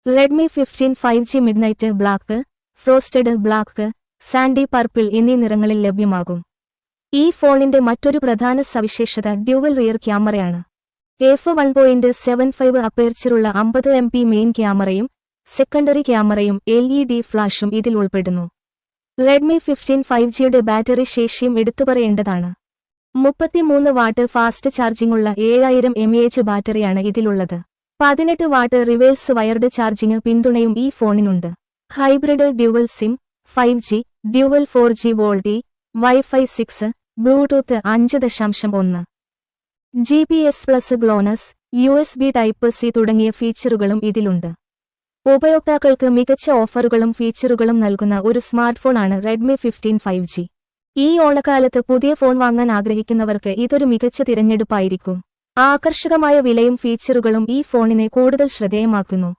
Redmi 15 5G midnight black, frosted black, Sandy purple എന്നീ നിറങ്ങളിൽ ലഭ്യമാകും. ഈ ഫോണിന്റെ മറ്റൊരു പ്രധാന സവിശേഷത ഡ്യുവൽ റിയർ ക്യാമറയാണ്. f1.75 അപ്പേർച്ചറുള്ള 50 MP മെയിൻ ക്യാമറയും സെക്കൻഡറി ക്യാമറയും LED ഫ്ലാഷും ഇതിൽ ഉൾപ്പെടുന്നു. റെഡ്മി 15 5Gയുടെ ബാറ്ററി ശേഷിയും എടുത്തുപറയേണ്ടതാണ്. 33 വാട്ട് ഫാസ്റ്റ് ചാർജിംഗുള്ള 7000 mAh ബാറ്ററിയാണ് ഇതിലുള്ളത്. 18 വാട്ട് റിവേഴ്സ് വയർഡ് ചാർജിംഗ് പിന്തുണയും ഈ ഫോണിനുണ്ട്. Hybrid dual SIM, 5G, dual 4G VoLTE, WiFi 6, Bluetooth 5.1, GPS+ GLONASS, USB type C തുടങ്ങിയ ഫീച്ചറുകളും ഇതിലുണ്ട്. ഉപയോക്താക്കൾക്ക് മികച്ച ഓഫറുകളും ഫീച്ചറുകളും നൽകുന്ന ഒരു സ്മാർട്ട്ഫോണാണ് റെഡ്മി 15 5G. ഈ ഓണക്കാലത്ത് പുതിയ ഫോൺ വാങ്ങാൻ ആഗ്രഹിക്കുന്നവർക്ക് ഇതൊരു മികച്ച തിരഞ്ഞെടുപ്പായിരിക്കും. ആകർഷകമായ വിലയും ഫീച്ചറുകളും ഈ ഫോണിനെ കൂടുതൽ ശ്രദ്ധേയമാക്കുന്നു.